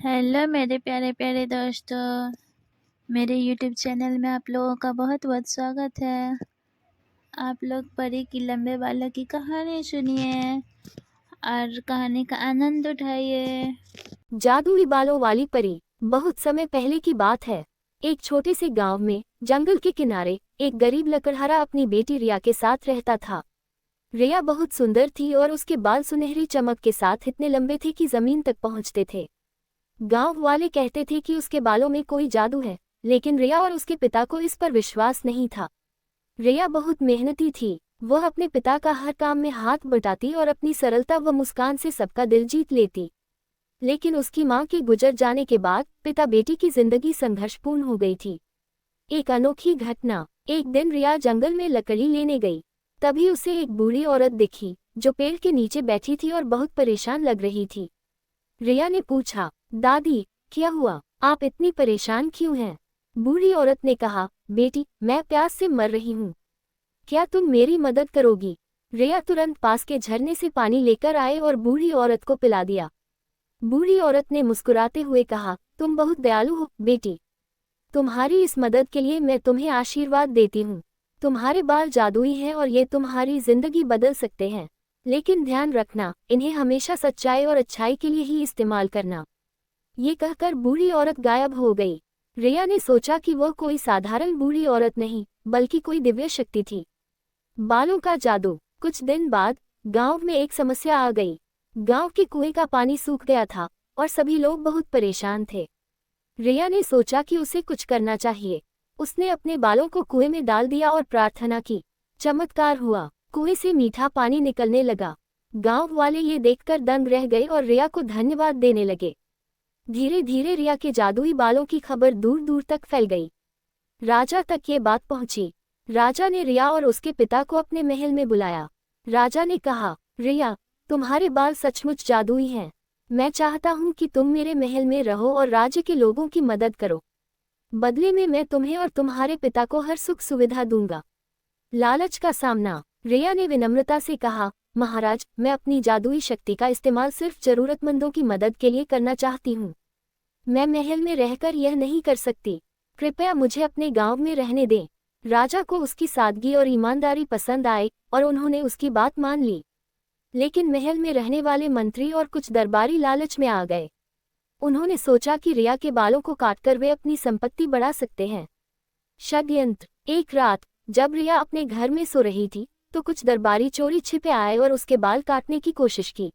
Hello मेरे प्यारे प्यारे दोस्तों, मेरे यूट्यूब चैनल में आप लोगों का बहुत बहुत स्वागत है। आप लोग परी की लंबे बालों की कहानी सुनिए और कहानी का आनंद उठाइए। जादुई बालों वाली परी। बहुत समय पहले की बात है। एक छोटे से गांव में जंगल के किनारे एक गरीब लकड़हारा अपनी बेटी रिया के साथ रहता था। रिया बहुत सुंदर थी और उसके बाल सुनहरी चमक के साथ इतने लंबे थे कि जमीन तक पहुंचते थे। गांव वाले कहते थे कि उसके बालों में कोई जादू है, लेकिन रिया और उसके पिता को इस पर विश्वास नहीं था। रिया बहुत मेहनती थी। वह अपने पिता का हर काम में हाथ बटाती और अपनी सरलता व मुस्कान से सबका दिल जीत लेती। लेकिन उसकी मां के गुजर जाने के बाद पिता बेटी की जिंदगी संघर्षपूर्ण हो गई थी। एक अनोखी घटना। एक दिन रिया जंगल में लकड़ी लेने गई। तभी उसे एक बूढ़ी औरत दिखी जो पेड़ के नीचे बैठी थी और बहुत परेशान लग रही थी। रिया ने पूछा, दादी, क्या हुआ? आप इतनी परेशान क्यों हैं? बूढ़ी औरत ने कहा, बेटी, मैं प्यास से मर रही हूँ। क्या तुम मेरी मदद करोगी? रिया तुरंत पास के झरने से पानी लेकर आए और बूढ़ी औरत को पिला दिया। बूढ़ी औरत ने मुस्कुराते हुए कहा, तुम बहुत दयालु हो बेटी। तुम्हारी इस मदद के लिए मैं तुम्हें आशीर्वाद देती हूँ। तुम्हारे बाल जादुई हैं और ये तुम्हारी जिंदगी बदल सकते हैं। लेकिन ध्यान रखना, इन्हें हमेशा सच्चाई और अच्छाई के लिए ही इस्तेमाल करना। ये कहकर बूढ़ी औरत गायब हो गई। रिया ने सोचा कि वह कोई साधारण बूढ़ी औरत नहीं, बल्कि कोई दिव्य शक्ति थी। बालों का जादू। कुछ दिन बाद गांव में एक समस्या आ गई। गांव के कुएं का पानी सूख गया था और सभी लोग बहुत परेशान थे। रिया ने सोचा कि उसे कुछ करना चाहिए। उसने अपने बालों को कुएं में डाल दिया और प्रार्थना की। चमत्कार हुआ, कुएं से मीठा पानी निकलने लगा। गांव वाले ये देखकर दंग रह गए और रिया को धन्यवाद देने लगे। धीरे धीरे रिया के जादुई बालों की खबर दूर दूर तक फैल गई। राजा तक ये बात पहुंची। राजा ने रिया और उसके पिता को अपने महल में बुलाया। राजा ने कहा, रिया, तुम्हारे बाल सचमुच जादुई हैं। मैं चाहता हूं कि तुम मेरे महल में रहो और राज्य के लोगों की मदद करो। बदले में मैं तुम्हें और तुम्हारे पिता को हर सुख सुविधा दूंगा। लालच का सामना। रिया ने विनम्रता से कहा, महाराज, मैं अपनी जादुई शक्ति का इस्तेमाल सिर्फ जरूरतमंदों की मदद के लिए करना चाहती हूँ। मैं महल में रहकर यह नहीं कर सकती। कृपया मुझे अपने गांव में रहने दें। राजा को उसकी सादगी और ईमानदारी पसंद आए और उन्होंने उसकी बात मान ली। लेकिन महल में रहने वाले मंत्री और कुछ दरबारी लालच में आ गए। उन्होंने सोचा कि रिया के बालों को काटकर वे अपनी संपत्ति बढ़ा सकते हैं। षड्यंत्र। एक रात जब रिया अपने घर में सो रही थी तो कुछ दरबारी चोरी छिपे आए और उसके बाल काटने की कोशिश की।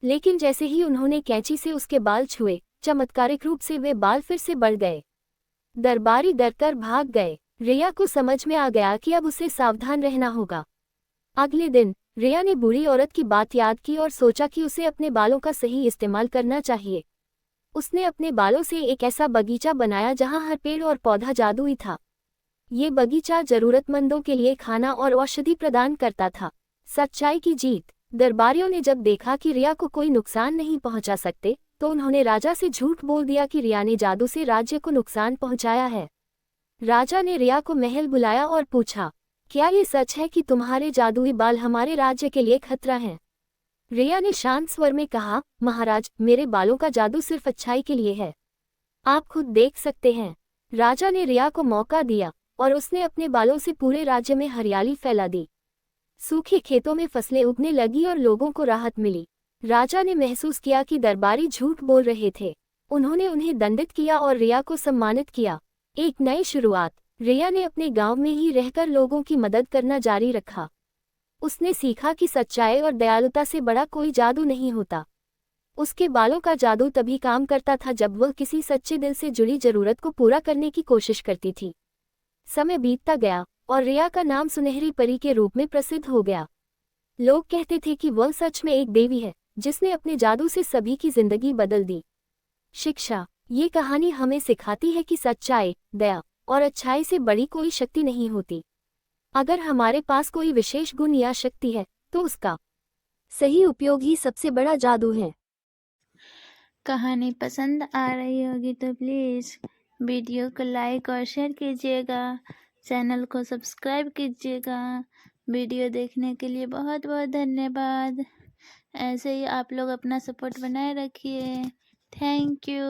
लेकिन जैसे ही उन्होंने कैंची से उसके बाल छुए, चमत्कारिक रूप से वे बाल फिर से बढ़ गए। दरबारी डरकर भाग गए। रिया को समझ में आ गया कि अब उसे सावधान रहना होगा। अगले दिन रिया ने बूढ़ी औरत की बात याद की और सोचा कि उसे अपने बालों का सही इस्तेमाल करना चाहिए। उसने अपने बालों से एक ऐसा बगीचा बनाया जहां हर पेड़ और पौधा जादुई था। ये बगीचा जरूरतमंदों के लिए खाना और औषधि प्रदान करता था। सच्चाई की जीत। दरबारियों ने जब देखा कि रिया को कोई नुकसान नहीं पहुंचा सकते, तो उन्होंने राजा से झूठ बोल दिया कि रिया ने जादू से राज्य को नुकसान पहुंचाया है। राजा ने रिया को महल बुलाया और पूछा, क्या ये सच है कि तुम्हारे जादुई बाल हमारे राज्य के लिए खतरा हैं? रिया ने शांत स्वर में कहा, महाराज, मेरे बालों का जादू सिर्फ अच्छाई के लिए है। आप खुद देख सकते हैं। राजा ने रिया को मौका दिया और उसने अपने बालों से पूरे राज्य में हरियाली फैला दी। सूखे खेतों में फसलें उगने लगी और लोगों को राहत मिली। राजा ने महसूस किया कि दरबारी झूठ बोल रहे थे। उन्होंने उन्हें दंडित किया और रिया को सम्मानित किया। एक नई शुरुआत। रिया ने अपने गांव में ही रहकर लोगों की मदद करना जारी रखा। उसने सीखा कि सच्चाई और दयालुता से बड़ा कोई जादू नहीं होता। उसके बालों का जादू तभी काम करता था जब वह किसी सच्चे दिल से जुड़ी जरूरत को पूरा करने की कोशिश करती थी। समय बीतता गया और रिया का नाम सुनहरी परी के रूप में प्रसिद्ध हो गया। लोग कहते थे कि वह सच में एक देवी है जिसने अपने जादू से सभी की जिंदगी बदल दी। शिक्षा। ये कहानी हमें सिखाती है कि सच्चाई, दया और अच्छाई से बड़ी कोई शक्ति नहीं होती। अगर हमारे पास कोई विशेष गुण या शक्ति है तो उसका सही उपयोग ही सबसे बड़ा जादू है। कहानी पसंद आ रही होगी तो प्लीज़ वीडियो को लाइक और शेयर कीजिएगा, चैनल को सब्सक्राइब कीजिएगा। वीडियो देखने के लिए बहुत बहुत धन्यवाद। ऐसे ही आप लोग अपना सपोर्ट बनाए रखिए। Thank you.